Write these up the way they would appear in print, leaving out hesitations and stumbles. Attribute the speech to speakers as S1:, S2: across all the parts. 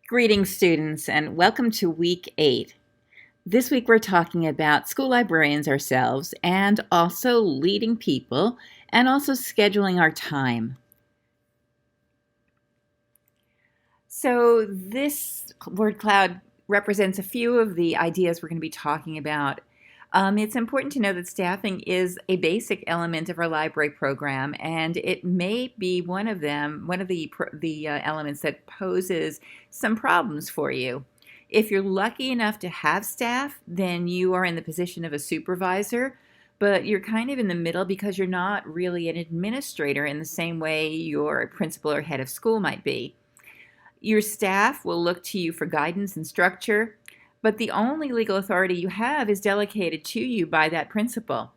S1: Greetings, students, and welcome to Week 8. This week we're talking about school librarians ourselves and also leading people and also scheduling our time. So this word cloud represents a few of the ideas we're going to be talking about. It's important to know that staffing is a basic element of our library program, and it may be one of the elements that poses some problems for you. If you're lucky enough to have staff, then you are in the position of a supervisor, but you're kind of in the middle because you're not really an administrator in the same way your principal or head of school might be. Your staff will look to you for guidance and structure, but the only legal authority you have is delegated to you by that principal.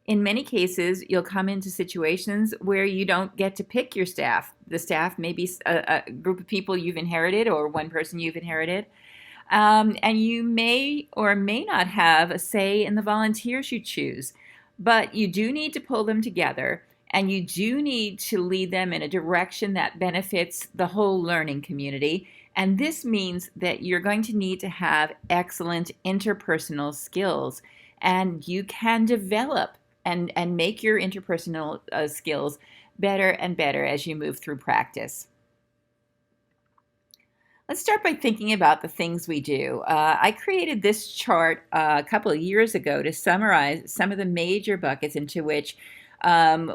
S1: In many cases, you'll come into situations where you don't get to pick your staff. The staff may be a group of people you've inherited or one person you've inherited. And you may or may not have a say in the volunteers you choose, but you do need to pull them together, and you do need to lead them in a direction that benefits the whole learning community. And this means that you're going to need to have excellent interpersonal skills, and you can develop and make your interpersonal skills better and better as you move through practice. Let's start by thinking about the things we do. I created this chart a couple of years ago to summarize some of the major buckets into which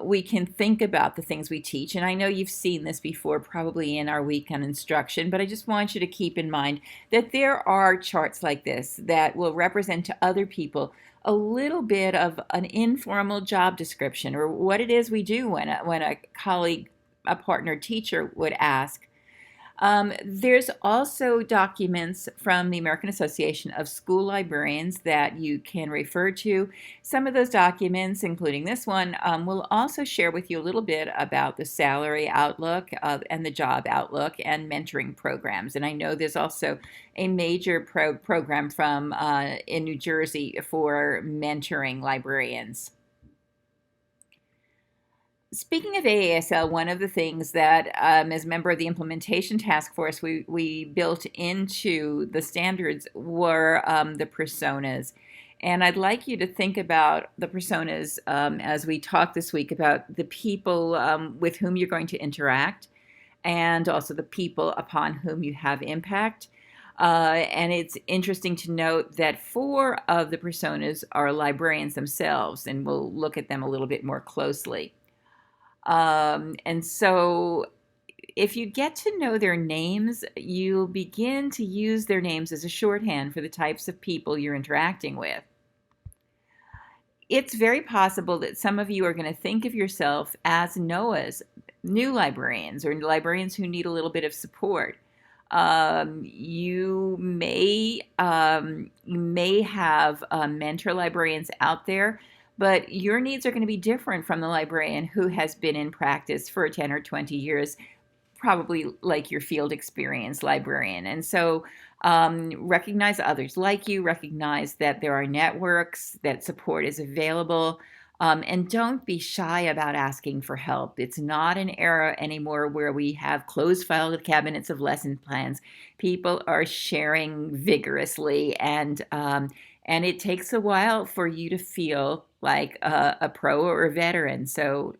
S1: we can think about the things we teach. And I know you've seen this before, probably in our week on instruction, but I just want you to keep in mind that there are charts like this that will represent to other people a little bit of an informal job description, or what it is we do when a colleague, a partner teacher would ask. There's also documents from the American Association of School Librarians that you can refer to. Some of those documents, including this one, will also share with you a little bit about the salary outlook and the job outlook and mentoring programs. And I know there's also a major program from in New Jersey for mentoring librarians. Speaking of AASL, one of the things that, as a member of the implementation task force, we built into the standards were the personas. And I'd like you to think about the personas as we talk this week about the people with whom you're going to interact, and also the people upon whom you have impact. And it's interesting to note that 4 of the personas are librarians themselves, and we'll look at them a little bit more closely. And so if you get to know their names, you'll begin to use their names as a shorthand for the types of people you're interacting with. It's very possible that some of you are going to think of yourself as NOAAs, new librarians, or librarians who need a little bit of support. You may have mentor librarians out there, but your needs are going to be different from the librarian who has been in practice for 10 or 20 years, probably like your field experience librarian. And so recognize others like you, recognize that there are networks, that support is available, and don't be shy about asking for help. It's not an era anymore where we have closed file cabinets of lesson plans. People are sharing vigorously, and it takes a while for you to feel like a pro or a veteran. So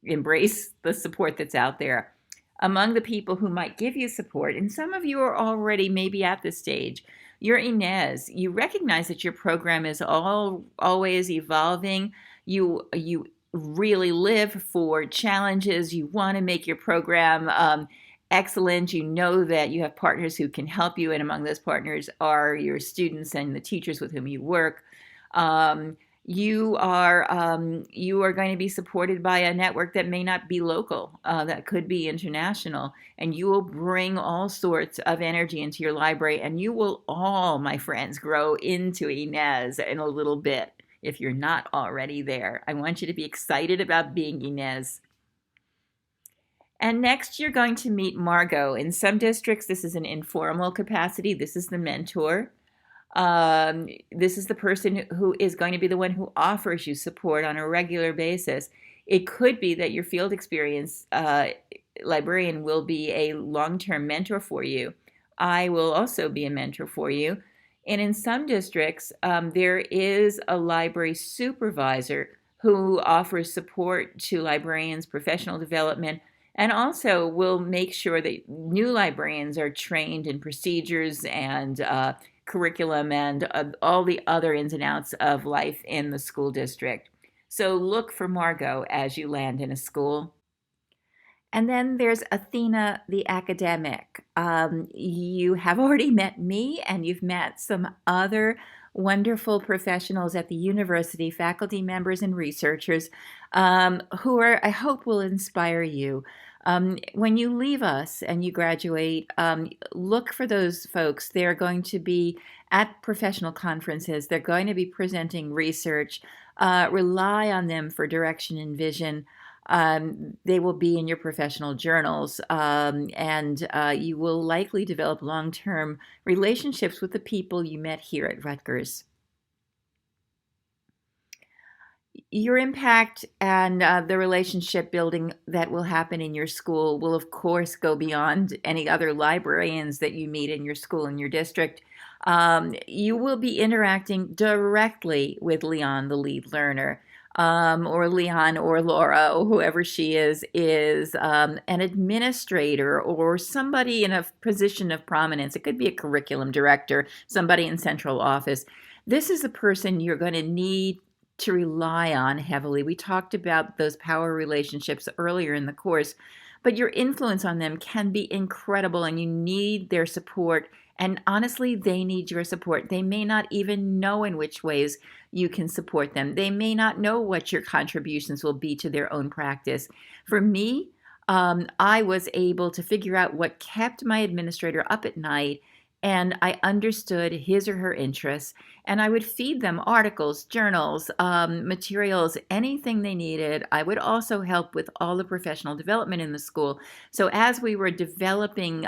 S1: embrace the support that's out there. Among the people who might give you support, and some of you are already maybe at this stage, you're Inez. You recognize that your program is always evolving. You really live for challenges. You want to make your program excellent. You know that you have partners who can help you, and among those partners are your students and the teachers with whom you work. You are going to be supported by a network that may not be local, that could be international, and you will bring all sorts of energy into your library, and you will all, my friends, grow into Inez in a little bit if you're not already there. I want you to be excited about being Inez. And next, you're going to meet Margot. In some districts, this is an informal capacity. This is the mentor. This is the person who is going to be the one who offers you support on a regular basis. It could be that your field experience librarian will be a long-term mentor for you. I will also be a mentor for you. And in some districts, there is a library supervisor who offers support to librarians, professional development, and also will make sure that new librarians are trained in procedures and curriculum and all the other ins and outs of life in the school district. So look for Margot as you land in a school. And then there's Athena, the academic. You have already met me, and you've met some other wonderful professionals at the university, faculty members and researchers, who I hope will inspire you. When you leave us and you graduate, look for those folks. They're going to be at professional conferences. They're going to be presenting research. Rely on them for direction and vision. They will be in your professional journals, and you will likely develop long-term relationships with the people you met here at Rutgers. Your impact and the relationship building that will happen in your school will, of course, go beyond any other librarians that you meet in your school, in your district. You will be interacting directly with Leon, the lead learner. Or Leon or Laura or whoever she is an administrator or somebody in a position of prominence. It could be a curriculum director, somebody in central office. This is a person you're going to need to rely on heavily. We talked about those power relationships earlier in the course, but your influence on them can be incredible and you need their support. And honestly, they need your support. They may not even know in which ways you can support them. They may not know what your contributions will be to their own practice. For me, I was able to figure out what kept my administrator up at night, and I understood his or her interests, and I would feed them articles, journals, materials, anything they needed. I would also help with all the professional development in the school. So as we were developing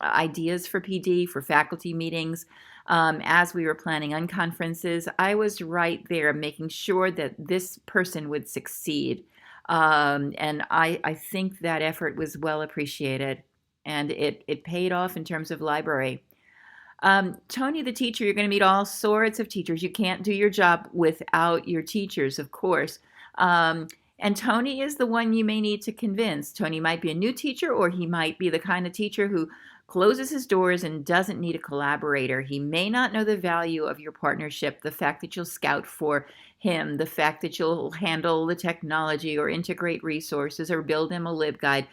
S1: ideas for PD, for faculty meetings, as we were planning unconferences, I was right there making sure that this person would succeed. And I think that effort was well appreciated, and it paid off in terms of library. Tony, the teacher, you're going to meet all sorts of teachers. You can't do your job without your teachers, of course. And Tony is the one you may need to convince. Tony might be a new teacher, or he might be the kind of teacher who closes his doors and doesn't need a collaborator. He may not know the value of your partnership, the fact that you'll scout for him, the fact that you'll handle the technology or integrate resources or build him a LibGuide.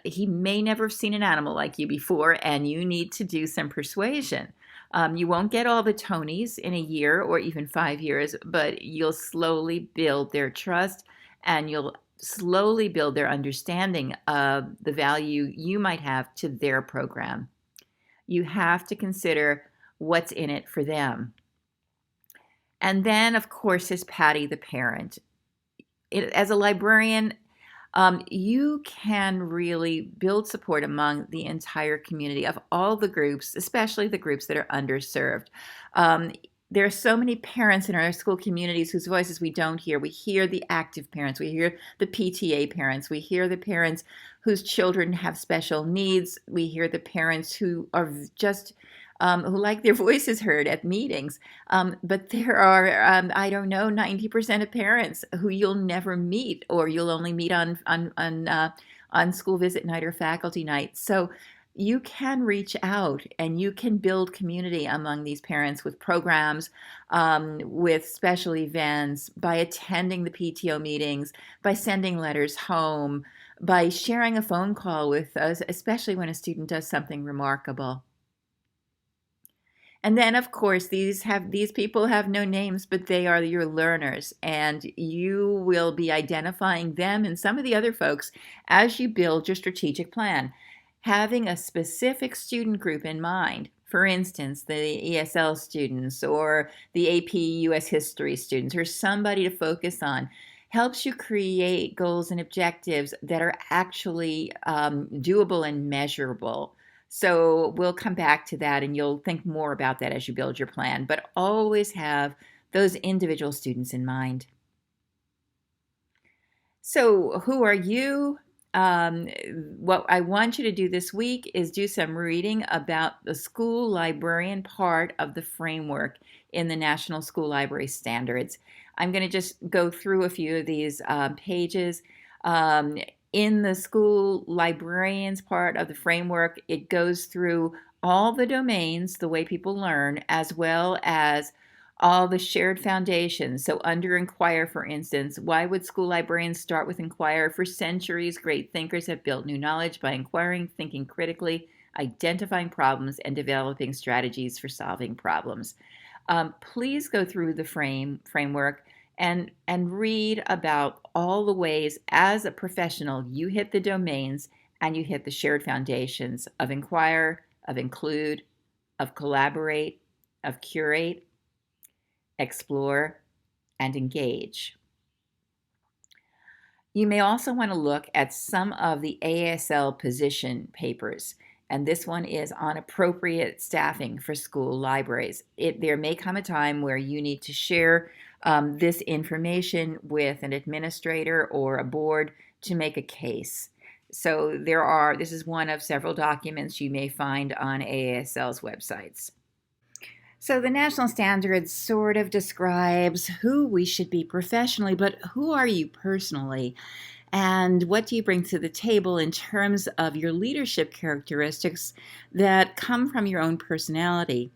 S1: He may never have seen an animal like you before, and you need to do some persuasion. You won't get all the Tonys in a year or even 5 years, but you'll slowly build their trust and you'll slowly build their understanding of the value you might have to their program. You have to consider what's in it for them. And then, of course, is Patty, the parent. As a librarian, you can really build support among the entire community of all the groups, especially the groups that are underserved. There are so many parents in our school communities whose voices we don't hear. We hear the active parents. We hear the PTA parents. We hear the parents whose children have special needs. We hear the parents who are just who like their voices heard at meetings. But there are, I don't know, 90% of parents who you'll never meet, or you'll only meet on school visit night or faculty night. So you can reach out and you can build community among these parents with programs, with special events, by attending the PTO meetings, by sending letters home, by sharing a phone call with us, especially when a student does something remarkable. And then, of course, these people have no names, but they are your learners, and you will be identifying them and some of the other folks as you build your strategic plan. Having a specific student group in mind, for instance, the ESL students or the AP US History students, or somebody to focus on, helps you create goals and objectives that are actually doable and measurable. So we'll come back to that, and you'll think more about that as you build your plan, but always have those individual students in mind. So who are you? um, what I want you to do this week is do some reading about the school librarian part of the framework in the National School Library Standards. I'm going to just go through a few of these pages. Um, in the school librarians part of the framework, it goes through all the domains, the way people learn, as well as all the shared foundations. So, under Inquire, for instance, why would school librarians start with Inquire? For centuries, great thinkers have built new knowledge by inquiring, thinking critically, identifying problems, and developing strategies for solving problems. Please go through the framework and read about all the ways as a professional you hit the domains and you hit the shared foundations of Inquire, of Include, of Collaborate, of Curate, Explore, and Engage. You may also want to look at some of the ASL position papers, and this one is on appropriate staffing for school libraries. There may come a time where you need to share this information with an administrator or a board to make a case. So this is one of several documents you may find on ASL's websites. So the national standard sort of describes who we should be professionally, but who are you personally? And what do you bring to the table in terms of your leadership characteristics that come from your own personality?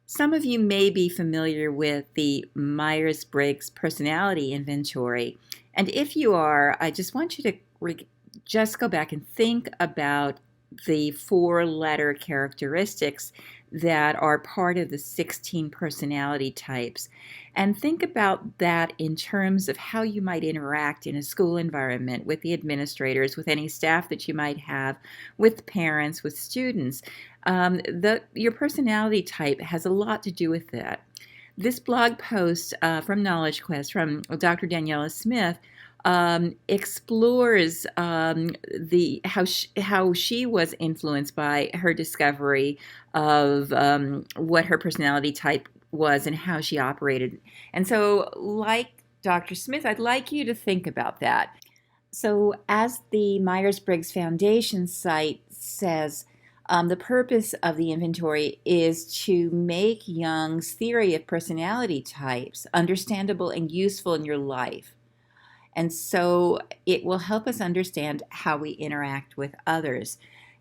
S1: Some of you may be familiar with the Myers-Briggs Personality Inventory. And if you are, I just want you to just go back and think about the 4-letter characteristics that are part of the 16 personality types. And think about that in terms of how you might interact in a school environment with the administrators, with any staff that you might have, with parents, with students. Your personality type has a lot to do with that. This blog post from Knowledge Quest from Dr. Daniela Smith explores how she was influenced by her discovery of what her personality type was and how she operated. And so, like Dr. Smith, I'd like you to think about that. So, as the Myers-Briggs Foundation site says, the purpose of the inventory is to make Jung's theory of personality types understandable and useful in your life. And so it will help us understand how we interact with others.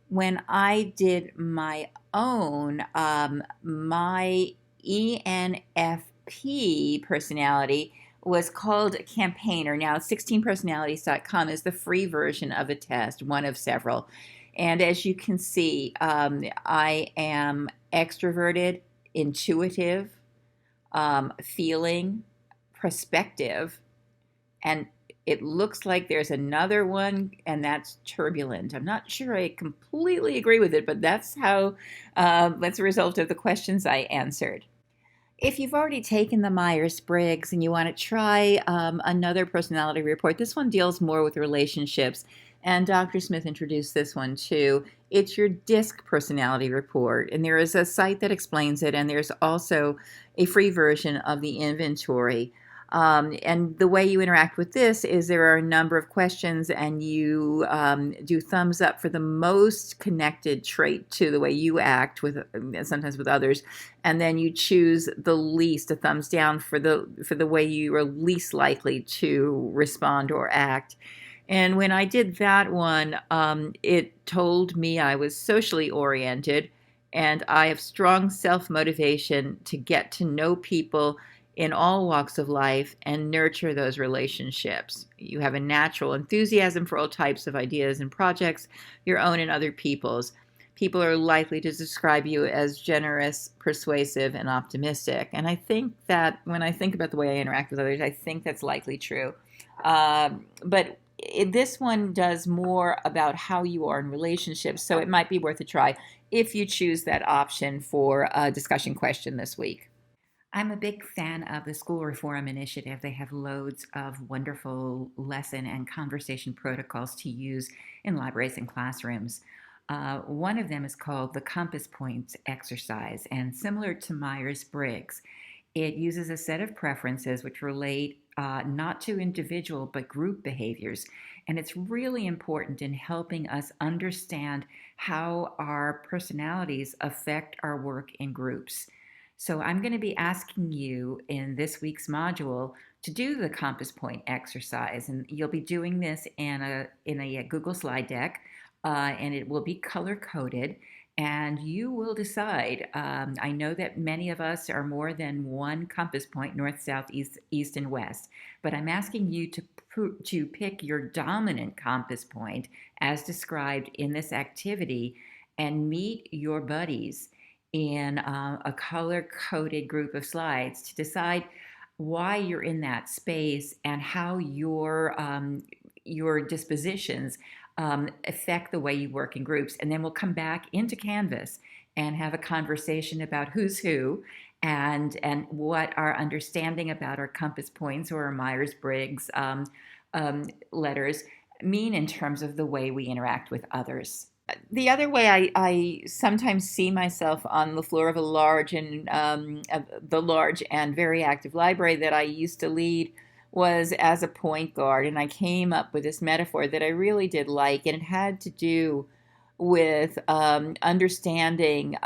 S1: When I did my own, my ENFP personality was called Campaigner. Now, 16personalities.com is the free version of a test, one of several. And as you can see, I am extroverted, intuitive, feeling, prospective, and it looks like there's another one, and that's turbulent. I'm not sure I completely agree with it, but that's a result of the questions I answered. If you've already taken the Myers-Briggs and you want to try another personality report, this one deals more with relationships. And Dr. Smith introduced this one too. It's your DISC personality report. And there is a site that explains it, and there's also a free version of the inventory. And the way you interact with this is there are a number of questions, and you do thumbs up for the most connected trait to the way you act with sometimes with others, and then you choose the least, a thumbs down for the way you are least likely to respond or act. And when I did that one, it told me I was socially oriented, and I have strong self-motivation to get to know people in all walks of life and nurture those relationships. You have a natural enthusiasm for all types of ideas and projects, your own and other people's. People are likely to describe you as generous, persuasive, and optimistic. And I think that when I think about the way I interact with others, I think that's likely true. But this one does more about how you are in relationships, so it might be worth a try if you choose that option for a discussion question this week. I'm a big fan of the School Reform Initiative. They have loads of wonderful lesson and conversation protocols to use in libraries and classrooms. One of them is called the Compass Points exercise, and similar to Myers-Briggs, it uses a set of preferences which relate not to individual but group behaviors. And it's really important in helping us understand how our personalities affect our work in groups. So I'm going to be asking you in this week's module to do the compass point exercise, and you'll be doing this in a Google slide deck, and it will be color coded. And you will decide. I know that many of us are more than one compass point, north, south, east, and west. But I'm asking you to pick your dominant compass point as described in this activity and meet your buddies in a color-coded group of slides to decide why you're in that space and how your dispositions affect the way you work in groups. And then we'll come back into Canvas and have a conversation about who's who and what our understanding about our compass points or our Myers-Briggs letters mean in terms of the way we interact with others. The other way I sometimes see myself on the floor of the large and very active library that I used to lead was as a point guard, and I came up with this metaphor that I really did like, and it had to do with understanding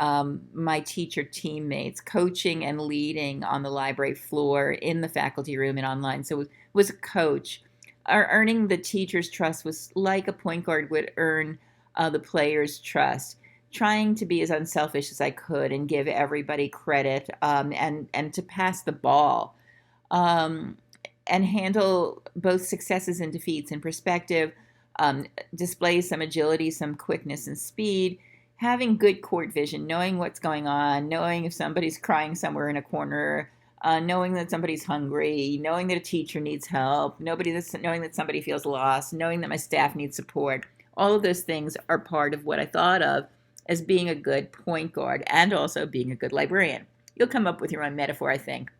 S1: my teacher teammates, coaching and leading on the library floor, in the faculty room, and online. So it was a coach. Earning the teacher's trust was like a point guard would earn the player's trust, trying to be as unselfish as I could and give everybody credit, and to pass the ball, and handle both successes and defeats in perspective, display some agility, some quickness and speed, having good court vision, knowing what's going on, knowing if somebody's crying somewhere in a corner, knowing that somebody's hungry, knowing that a teacher needs help, knowing that somebody feels lost, knowing that my staff needs support. All of those things are part of what I thought of as being a good point guard and also being a good librarian. You'll come up with your own metaphor, I think.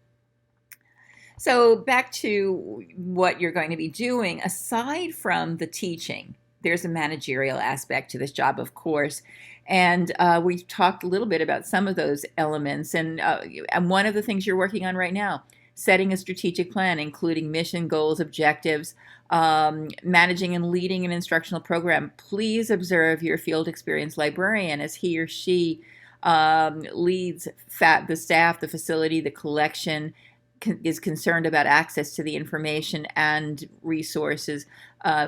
S1: So back to what you're going to be doing, aside from the teaching, there's a managerial aspect to this job, of course. And we've talked a little bit about some of those elements. And one of the things you're working on right now, setting a strategic plan, including mission, goals, objectives, managing and leading an instructional program. Please observe your field experienced librarian as he or she leads the staff, the facility, the collection, is concerned about access to the information and resources,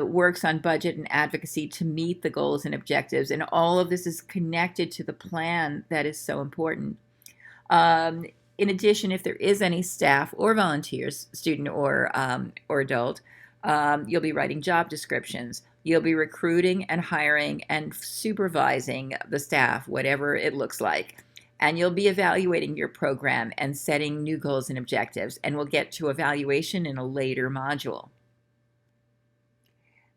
S1: works on budget and advocacy to meet the goals and objectives. And all of this is connected to the plan that is so important. In addition, if there is any staff or volunteers, student or adult, you'll be writing job descriptions. You'll be recruiting and hiring and supervising the staff, whatever it looks like. And you'll be evaluating your program and setting new goals and objectives. And we'll get to evaluation in a later module.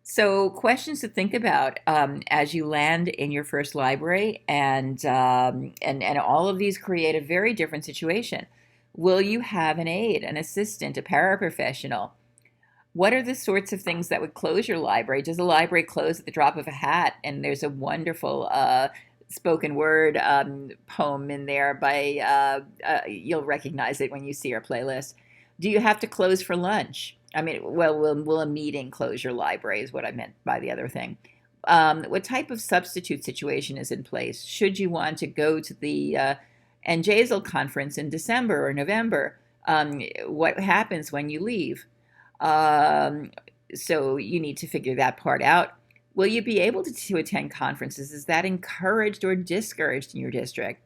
S1: So questions to think about as you land in your first library, and all of these create a very different situation. Will you have an aide, an assistant, a paraprofessional? What are the sorts of things that would close your library? Does the library close at the drop of a hat? And there's a wonderful spoken word poem in there by, you'll recognize it when you see our playlist. Do you have to close for lunch? I mean, well, will a meeting close your library is what I meant by the other thing. What type of substitute situation is in place? Should you want to go to the NJSL conference in December or November? What happens when you leave? So you need to figure that part out. Will you be able to attend conferences? Is that encouraged or discouraged in your district?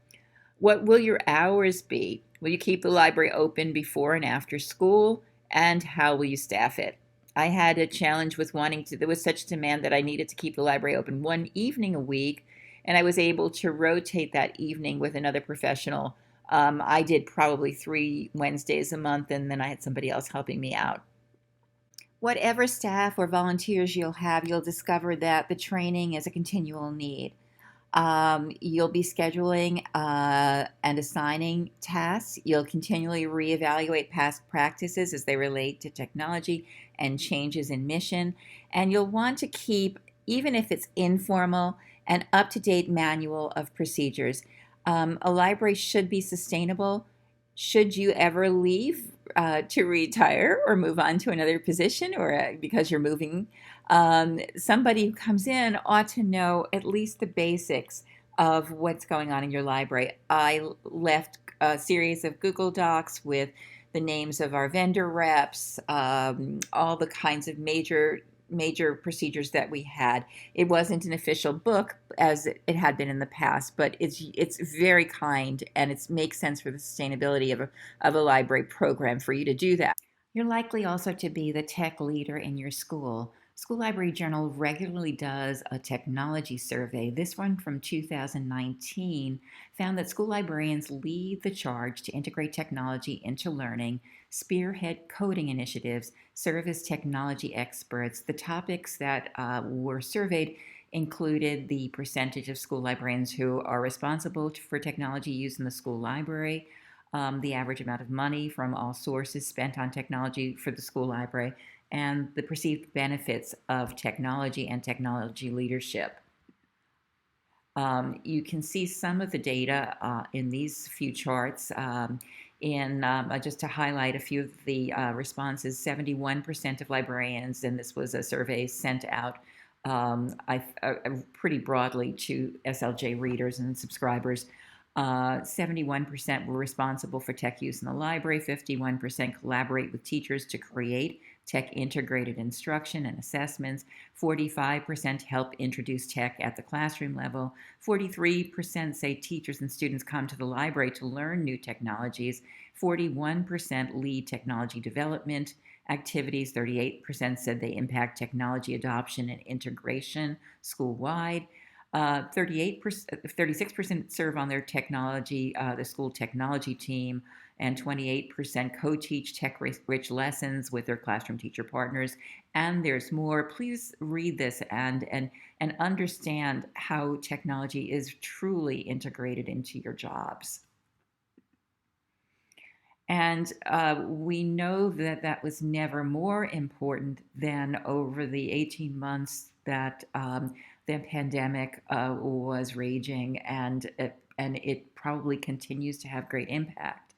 S1: What will your hours be? Will you keep the library open before and after school? And how will you staff it? I had a challenge with there was such demand that I needed to keep the library open one evening a week, and I was able to rotate that evening with another professional. I did probably 3 Wednesdays a month, and then I had somebody else helping me out. Whatever staff or volunteers you'll have, you'll discover that the training is a continual need. You'll be scheduling and assigning tasks. You'll continually reevaluate past practices as they relate to technology and changes in mission. And you'll want to keep, even if it's informal, an up-to-date manual of procedures. A library should be sustainable. Should you ever leave to retire or move on to another position, or because you're moving, somebody who comes in ought to know at least the basics of what's going on in your library. I left a series of Google Docs with the names of our vendor reps, all the kinds of major procedures that we had. It wasn't an official book as it had been in the past, but it's very kind, and it makes sense for the sustainability of a library program for you to do that. You're likely also to be the tech leader in your school. School Library Journal regularly does a technology survey. This one from 2019 found that school librarians lead the charge to integrate technology into learning, spearhead coding initiatives, serve as technology experts. The topics that were surveyed included the percentage of school librarians who are responsible for technology used in the school library, the average amount of money from all sources spent on technology for the school library, and the perceived benefits of technology and technology leadership. You can see some of the data in these few charts. Just to highlight a few of the responses, 71% of librarians, and this was a survey sent out pretty broadly to SLJ readers and subscribers. 71% were responsible for tech use in the library, 51% collaborate with teachers to create tech integrated instruction and assessments, 45% help introduce tech at the classroom level, 43% say teachers and students come to the library to learn new technologies, 41% lead technology development activities, 38% said they impact technology adoption and integration school-wide, 36% serve on their technology, the school technology team, and 28% co-teach tech-rich lessons with their classroom teacher partners. And there's more. Please read this and understand how technology is truly integrated into your jobs. And we know that that was never more important than over the 18 months that the pandemic was raging, and it probably continues to have great impact.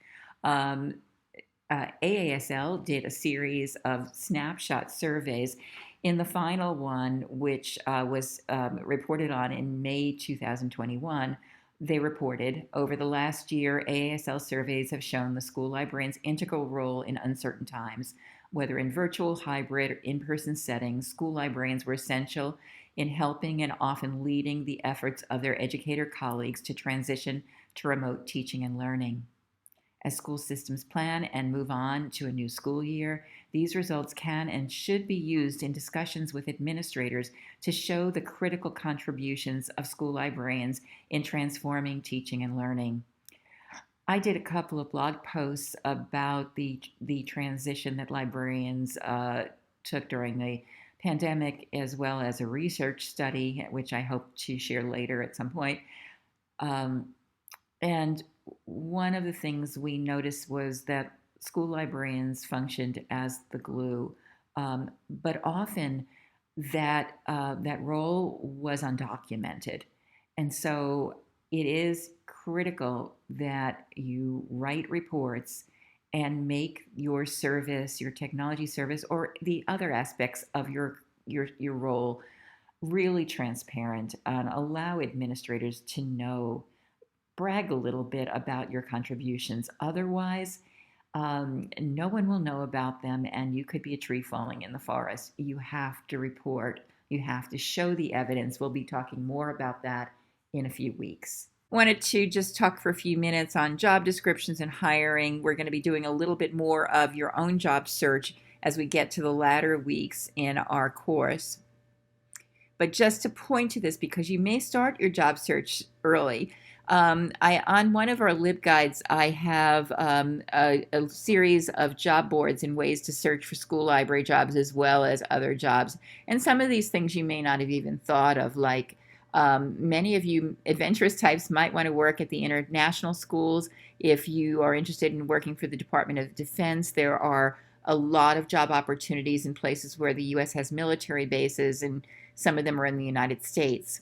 S1: AASL did a series of snapshot surveys. In the final one, which was reported on in May 2021, they reported over the last year, AASL surveys have shown the school librarian's integral role in uncertain times. Whether in virtual, hybrid, or in-person settings, school librarians were essential in helping and often leading the efforts of their educator colleagues to transition to remote teaching and learning. As school systems plan and move on to a new school year, these results can and should be used in discussions with administrators to show the critical contributions of school librarians in transforming teaching and learning. I did a couple of blog posts about the transition that librarians took during the pandemic, as well as a research study, which I hope to share later at some point. And one of the things we noticed was that school librarians functioned as the glue, but often that role was undocumented, and so it is critical that you write reports and make your service, your technology service, or the other aspects of your role really transparent, and allow administrators to know, brag a little bit about your contributions. Otherwise, no one will know about them, and you could be a tree falling in the forest. You have to report. You have to show the evidence. We'll be talking more about that in a few weeks. Wanted to just talk for a few minutes on job descriptions and hiring. We're going to be doing a little bit more of your own job search as we get to the latter weeks in our course. But just to point to this, because you may start your job search early, on one of our LibGuides, I have a series of job boards and ways to search for school library jobs as well as other jobs. And some of these things you may not have even thought of, like many of you adventurous types might want to work at the international schools. If you are interested in working for the Department of Defense, there are a lot of job opportunities in places where the U.S. has military bases, and some of them are in the United States.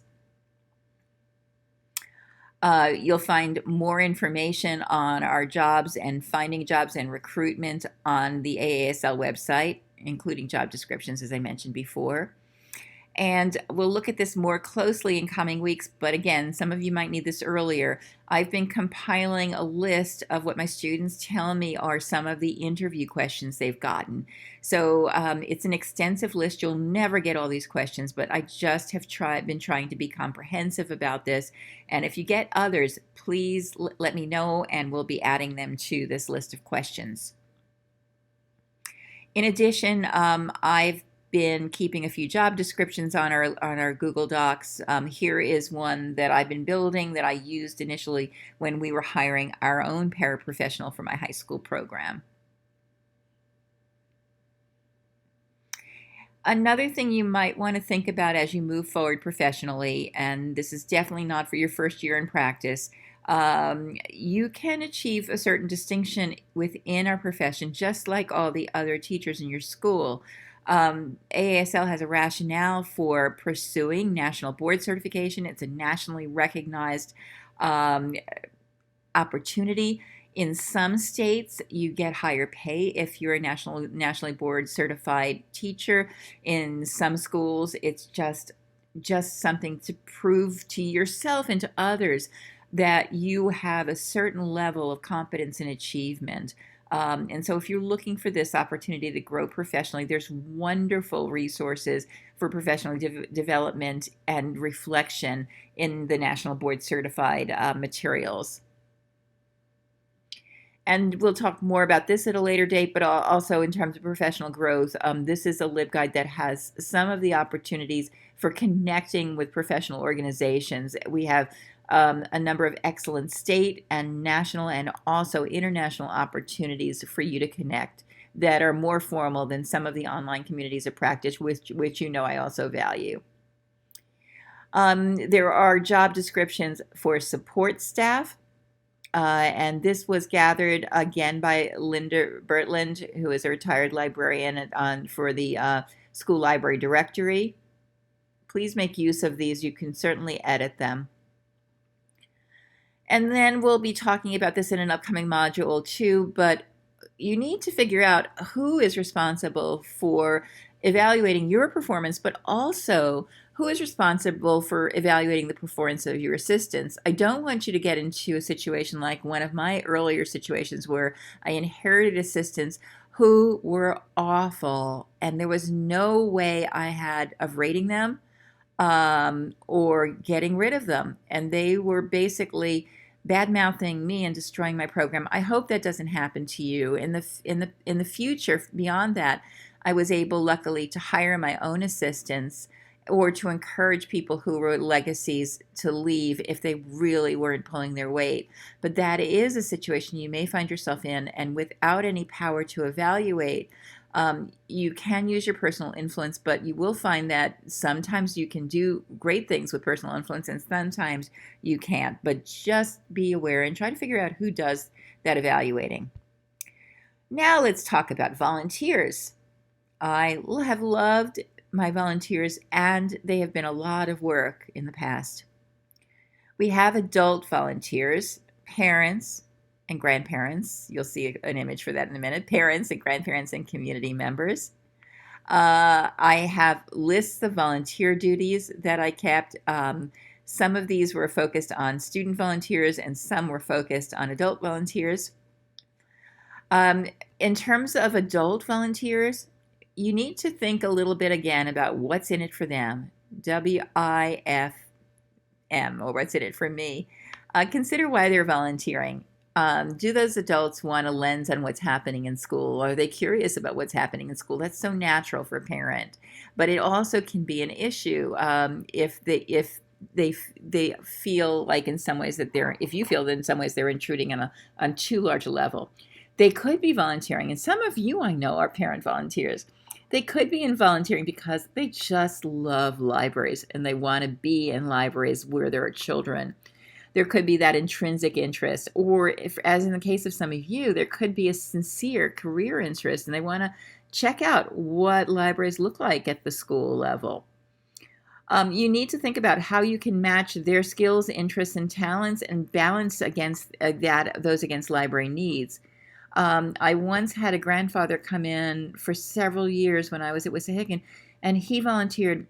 S1: You'll find more information on our jobs and finding jobs and recruitment on the AASL website, including job descriptions, as I mentioned before. And we'll look at this more closely in coming weeks. But again, some of you might need this earlier. I've been compiling a list of what my students tell me are some of the interview questions they've gotten. So it's an extensive list. You'll never get all these questions, but I just have been trying to be comprehensive about this. And if you get others, please let me know, and we'll be adding them to this list of questions. In addition, I've been keeping a few job descriptions on our Google Docs. Here is one that I've been building that I used initially when we were hiring our own paraprofessional for my high school program. Another thing you might want to think about as you move forward professionally, and this is definitely not for your first year in practice, you can achieve a certain distinction within our profession, just like all the other teachers in your school. AASL has a rationale for pursuing national board certification. It's a nationally recognized opportunity. In some states, you get higher pay if you're a nationally board certified teacher. In some schools, it's just something to prove to yourself and to others that you have a certain level of competence and achievement. And so if you're looking for this opportunity to grow professionally, there's wonderful resources for professional development and reflection in the National Board Certified materials. And we'll talk more about this at a later date, but also in terms of professional growth, this is a LibGuide that has some of the opportunities for connecting with professional organizations. We have a number of excellent state and national and also international opportunities for you to connect that are more formal than some of the online communities of practice, which you know I also value. There are job descriptions for support staff, and this was gathered again by Linda Bertland, who is a retired librarian for the school library directory. Please make use of these. You can certainly edit them. And then we'll be talking about this in an upcoming module too, but you need to figure out who is responsible for evaluating your performance, but also who is responsible for evaluating the performance of your assistants. I don't want you to get into a situation like one of my earlier situations where I inherited assistants who were awful, and there was no way I had of rating them or getting rid of them. And they were basically bad-mouthing me and destroying my program. I hope that doesn't happen to you. In the future, beyond that, I was able, luckily, to hire my own assistants or to encourage people who wrote legacies to leave if they really weren't pulling their weight. But that is a situation you may find yourself in, and without any power to evaluate, you can use your personal influence, but you will find that sometimes you can do great things with personal influence and sometimes you can't. But just be aware and try to figure out who does that evaluating. Now let's talk about volunteers. I have loved my volunteers, and they have been a lot of work in the past. We have adult volunteers, parents and grandparents. You'll see an image for that in a minute. Parents and grandparents and community members. I have lists of volunteer duties that I kept. Some of these were focused on student volunteers and some were focused on adult volunteers. In terms of adult volunteers, you need to think a little bit again about what's in it for them. WIFM, or what's in it for me. Consider why they're volunteering. Do those adults want a lens on what's happening in school? Are they curious about what's happening in school? That's so natural for a parent. But it also can be an issue if they feel like in some ways that if you feel that in some ways they're intruding on too large a level. They could be volunteering, and some of you I know are parent volunteers. They could be volunteering because they just love libraries and they want to be in libraries where there are children. There could be that intrinsic interest, or if, as in the case of some of you, there could be a sincere career interest and they want to check out what libraries look like at the school level. You need to think about how you can match their skills, interests, and talents and balance against those against library needs. I once had a grandfather come in for several years when I was at Wissahickon, and he volunteered.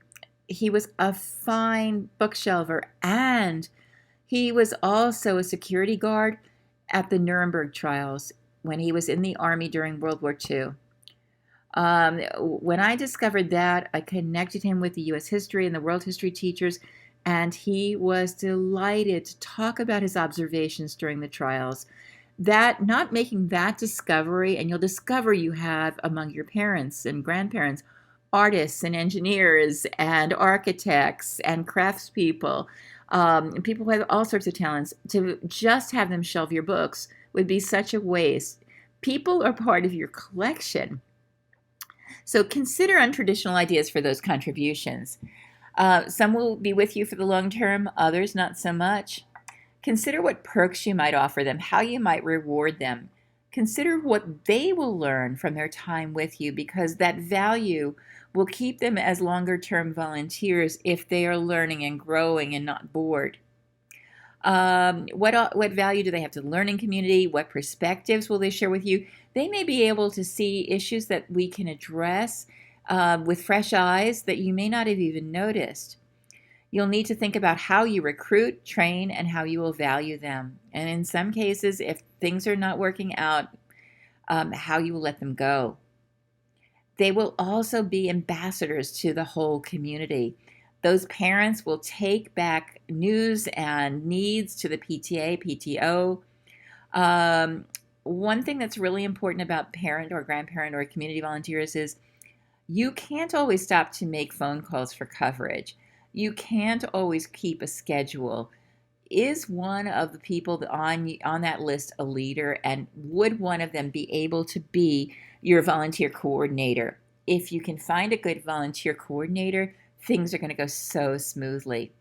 S1: He was a fine bookshelver, and he was also a security guard at the Nuremberg trials when he was in the army during World War II. When I discovered that, I connected him with the U.S. history and the world history teachers, and he was delighted to talk about his observations during the trials. That, not making that discovery, and you'll discover you have among your parents and grandparents artists and engineers and architects and craftspeople, and people who have all sorts of talents. To just have them shelve your books would be such a waste. People are part of your collection. So consider untraditional ideas for those contributions. Some will be with you for the long term, others not so much. Consider what perks you might offer them, how you might reward them. Consider what they will learn from their time with you, because that value will keep them as longer term volunteers if they are learning and growing and not bored. What value do they have to the learning community? What perspectives will they share with you? They may be able to see issues that we can address with fresh eyes that you may not have even noticed. You'll need to think about how you recruit, train, and how you will value them. And in some cases, if things are not working out, how you will let them go. They will also be ambassadors to the whole community. Those parents will take back news and needs to the PTA, PTO. One thing that's really important about parent or grandparent or community volunteers is you can't always stop to make phone calls for coverage. You can't always keep a schedule. Is one of the people on that list a leader, and would one of them be able to be your volunteer coordinator? If you can find a good volunteer coordinator, things are going to go so smoothly.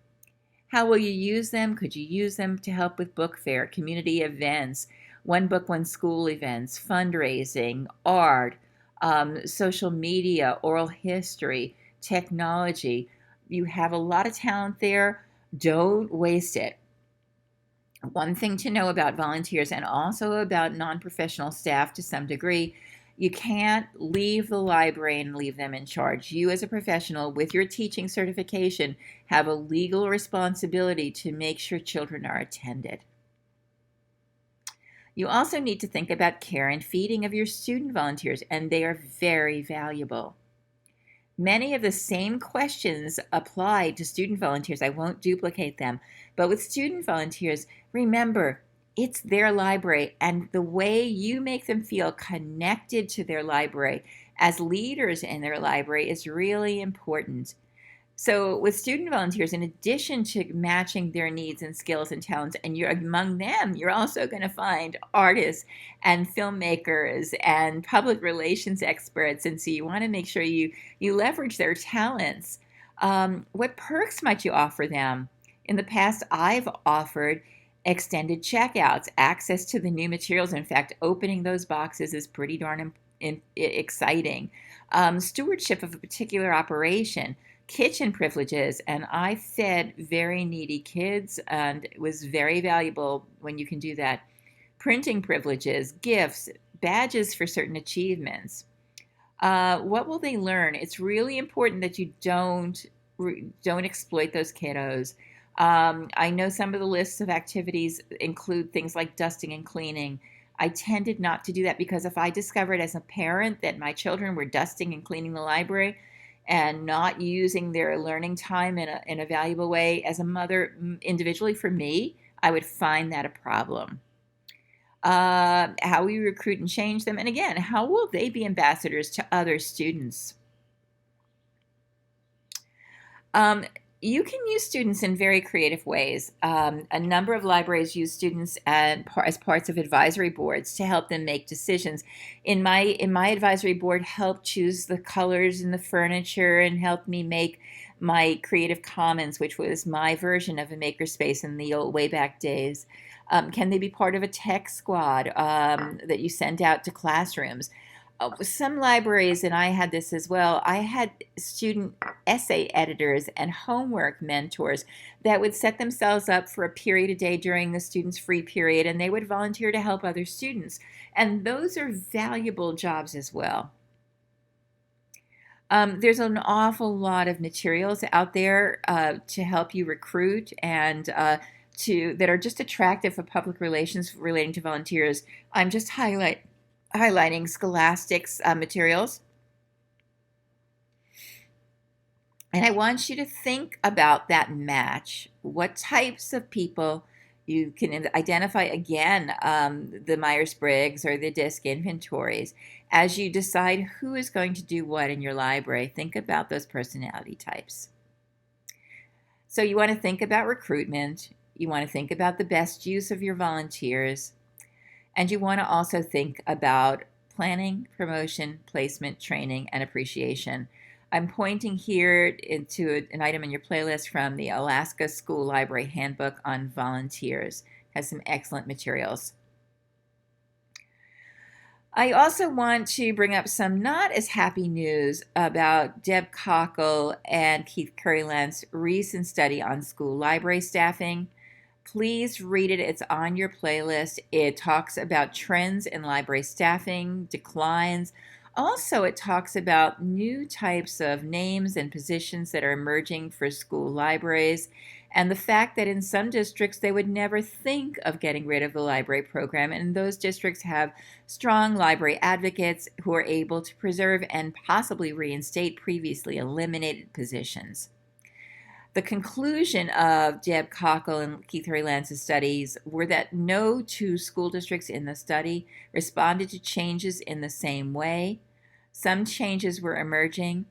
S1: How will you use them? Could you use them to help with book fair, community events, one book, one school events, fundraising, art, social media, oral history, technology? You have a lot of talent there. Don't waste it. One thing to know about volunteers, and also about non-professional staff to some degree, you can't leave the library and leave them in charge. You as a professional with your teaching certification have a legal responsibility to make sure children are attended. You also need to think about care and feeding of your student volunteers, and they are very valuable. Many of the same questions apply to student volunteers. I won't duplicate them. But with student volunteers, remember, it's their library, and the way you make them feel connected to their library as leaders in their library is really important. So with student volunteers, in addition to matching their needs and skills and talents, and you're among them, you're also going to find artists and filmmakers and public relations experts. And so you want to make sure you leverage their talents. What perks might you offer them? In the past, I've offered extended checkouts, access to the new materials. In fact, opening those boxes is pretty darn exciting. Stewardship of a particular operation, kitchen privileges, and I fed very needy kids, and it was very valuable when you can do that. Printing privileges, gifts, badges for certain achievements. What will they learn? It's really important that you don't exploit those kiddos. I know some of the lists of activities include things like dusting and cleaning. I tended not to do that, because if I discovered as a parent that my children were dusting and cleaning the library and not using their learning time in a valuable way, as a mother individually for me, I would find that a problem. How we recruit and change them. And again, how will they be ambassadors to other students? You can use students in very creative ways. A number of libraries use students as parts of advisory boards to help them make decisions. In my advisory board, helped choose the colors in the furniture and helped me make my Creative Commons, which was my version of a makerspace in the old way back days. Can they be part of a tech squad that you send out to classrooms? Some libraries, and I had this as well, I had student essay editors and homework mentors that would set themselves up for a period a day during the student's free period, and they would volunteer to help other students. And those are valuable jobs as well. There's an awful lot of materials out there to help you recruit and that are just attractive for public relations relating to volunteers. I'm just highlighting Scholastic's materials. And I want you to think about that match. What types of people you can identify again, the Myers-Briggs or the DISC inventories. As you decide who is going to do what in your library, think about those personality types. So you want to think about recruitment. You want to think about the best use of your volunteers. And you want to also think about planning, promotion, placement, training, and appreciation. I'm pointing here into an item in your playlist from the Alaska School Library Handbook on Volunteers. It has some excellent materials. I also want to bring up some not as happy news about Deb Cockle and Keith Curryland's recent study on school library staffing. Please read it. It's on your playlist. It talks about trends in library staffing, declines. Also, it talks about new types of names and positions that are emerging for school libraries, and the fact that in some districts they would never think of getting rid of the library program, and those districts have strong library advocates who are able to preserve and possibly reinstate previously eliminated positions. The conclusion of Deb Cockle and Keith Curryland's studies were that no two school districts in the study responded to changes in the same way. Some changes were emerging,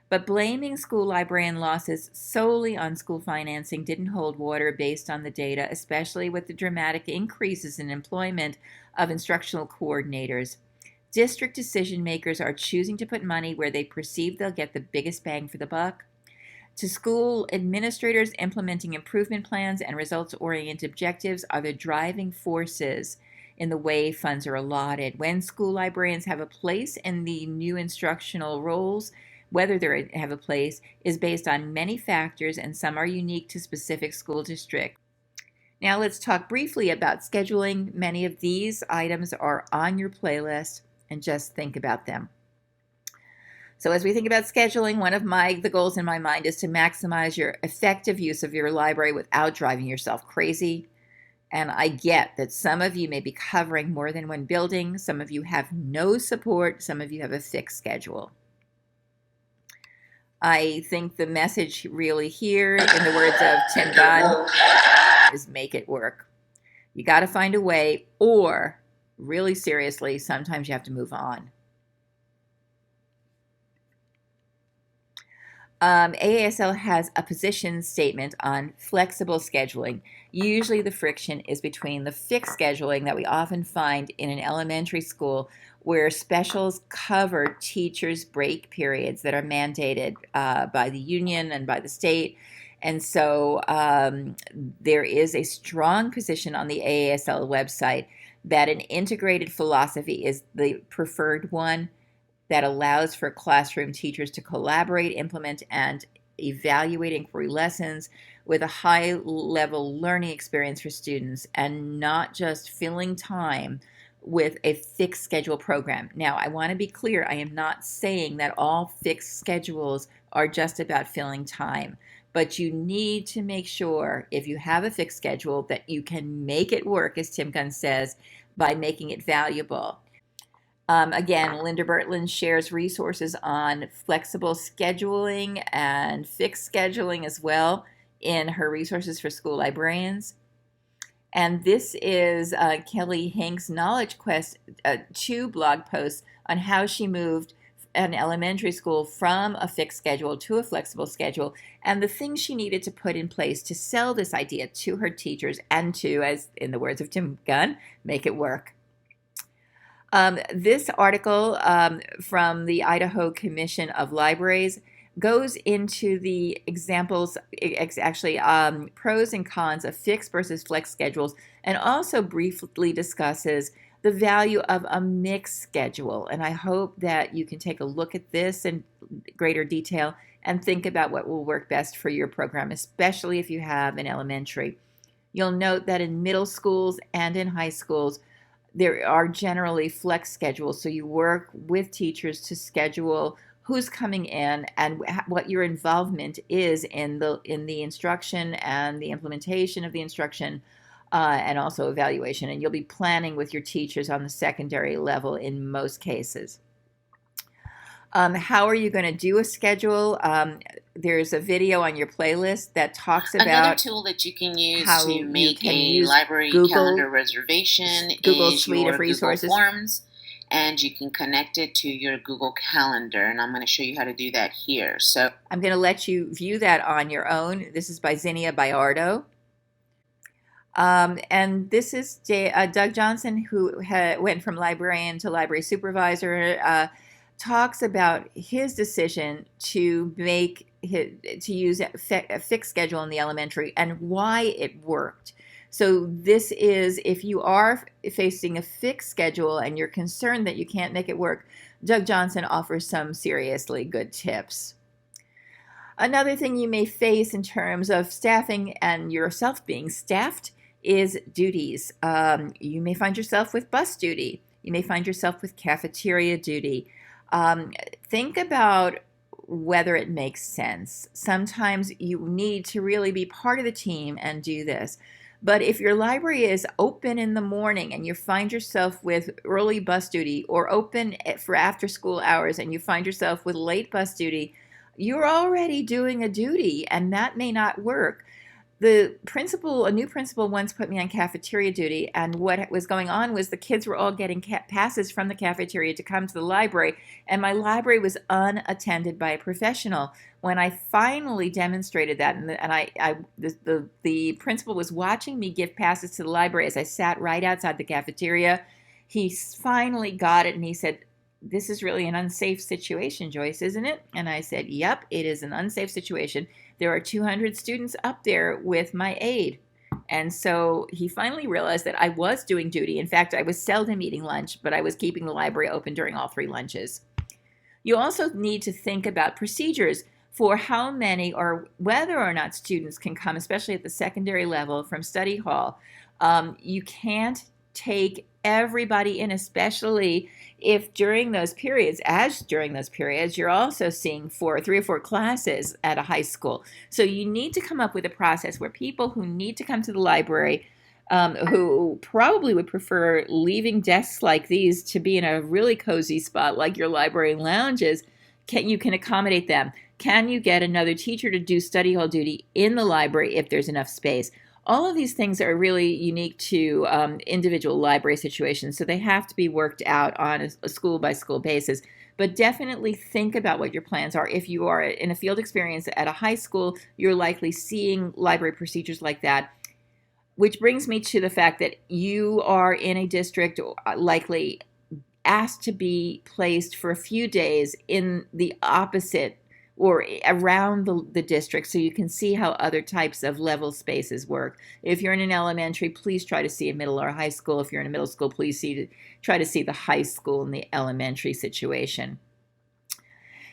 S1: but blaming school librarian losses solely on school financing didn't hold water based on the data, especially with the dramatic increases in employment of instructional coordinators. District decision makers are choosing to put money where they perceive they'll get the biggest bang for the buck. To school administrators, implementing improvement plans and results-oriented objectives are the driving forces in the way funds are allotted. When school librarians have a place in the new instructional roles, whether they have a place is based on many factors, and some are unique to specific school districts. Now let's talk briefly about scheduling. Many of these items are on your playlist, and just think about them. So as we think about scheduling, one of the goals in my mind is to maximize your effective use of your library without driving yourself crazy. And I get that some of you may be covering more than one building. Some of you have no support. Some of you have a fixed schedule. I think the message really here, in the words of Tim Gunn, is make it work. You got to find a way, or really seriously, sometimes you have to move on. AASL has a position statement on flexible scheduling. Usually the friction is between the fixed scheduling that we often find in an elementary school, where specials cover teachers' break periods that are mandated by the union and by the state. And so there is a strong position on the AASL website that an integrated philosophy is the preferred one, that allows for classroom teachers to collaborate, implement, and evaluate inquiry lessons with a high-level learning experience for students, and not just filling time with a fixed schedule program. Now, I want to be clear, I am not saying that all fixed schedules are just about filling time, but you need to make sure, if you have a fixed schedule, that you can make it work, as Tim Gunn says, by making it valuable. Again, Linda Bertland shares resources on flexible scheduling and fixed scheduling as well in her resources for school librarians. And this is Kelly Hink's Knowledge Quest 2 blog posts on how she moved an elementary school from a fixed schedule to a flexible schedule, and the things she needed to put in place to sell this idea to her teachers and to, as in the words of Tim Gunn, make it work. This article from the Idaho Commission of Libraries goes into the examples, actually pros and cons of fixed versus flex schedules, and also briefly discusses the value of a mixed schedule. And I hope that you can take a look at this in greater detail and think about what will work best for your program, especially if you have an elementary. You'll note that in middle schools and in high schools, there are generally flex schedules. So you work with teachers to schedule who's coming in and what your involvement is in the instruction and the implementation of the instruction, and also evaluation. And you'll be planning with your teachers on the secondary level in most cases. How are you going to do a schedule? There's a video on your playlist that talks about
S2: another tool that you can use to make a library calendar reservation
S1: Google
S2: is
S1: suite
S2: your
S1: of resources.
S2: Google Forms, and you can connect it to your Google Calendar, and I'm going to show you how to do that here. So
S1: I'm going to let you view that on your own. This is by Zinnia Bayardo. And this is Doug Johnson, who went from librarian to library supervisor, talks about his decision to use a fixed schedule in the elementary and why it worked. So this is, if you are facing a fixed schedule and you're concerned that you can't make it work, Doug Johnson offers some seriously good tips. Another thing you may face in terms of staffing and yourself being staffed is duties. You may find yourself with bus duty. You may find yourself with cafeteria duty. Think about whether it makes sense. Sometimes you need to really be part of the team and do this. But if your library is open in the morning and you find yourself with early bus duty, or open for after school hours and you find yourself with late bus duty, you're already doing a duty and that may not work. A new principal once put me on cafeteria duty, and what was going on was the kids were all getting passes from the cafeteria to come to the library, and my library was unattended by a professional. When I finally demonstrated that, the principal was watching me give passes to the library as I sat right outside the cafeteria, he finally got it, and he said, "This is really an unsafe situation, Joyce, isn't it?" And I said, "Yep, it is an unsafe situation. There are 200 students up there with my aide." And so he finally realized that I was doing duty. In fact, I was seldom eating lunch, but I was keeping the library open during all 3 lunches. You also need to think about procedures for how many or whether or not students can come, especially at the secondary level from study hall. You can't take everybody in, especially if during those periods, you're also seeing 3 or 4 classes at a high school. So you need to come up with a process where people who need to come to the library, who probably would prefer leaving desks like these to be in a really cozy spot like your library lounges, you can accommodate them. Can you get another teacher to do study hall duty in the library if there's enough space? All of these things are really unique to individual library situations, so they have to be worked out on a school-by-school basis. But definitely think about what your plans are. If you are in a field experience at a high school, you're likely seeing library procedures like that, which brings me to the fact that you are in a district likely asked to be placed for a few days in the opposite or around the district, so you can see how other types of level spaces work. If you're in an elementary, please try to see a middle or high school. If you're in a middle school, please try to see the high school and the elementary situation.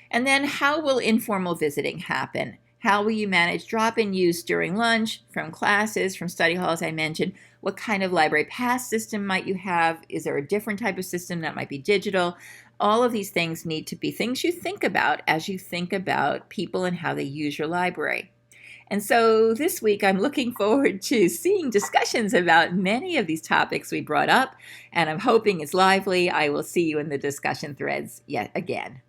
S1: And then how will informal visiting happen? How will you manage drop-in use during lunch, from classes, from study halls I mentioned? What kind of library pass system might you have? Is there a different type of system that might be digital? All of these things need to be things you think about as you think about people and how they use your library. And so this week I'm looking forward to seeing discussions about many of these topics we brought up, and I'm hoping it's lively. I will see you in the discussion threads yet again.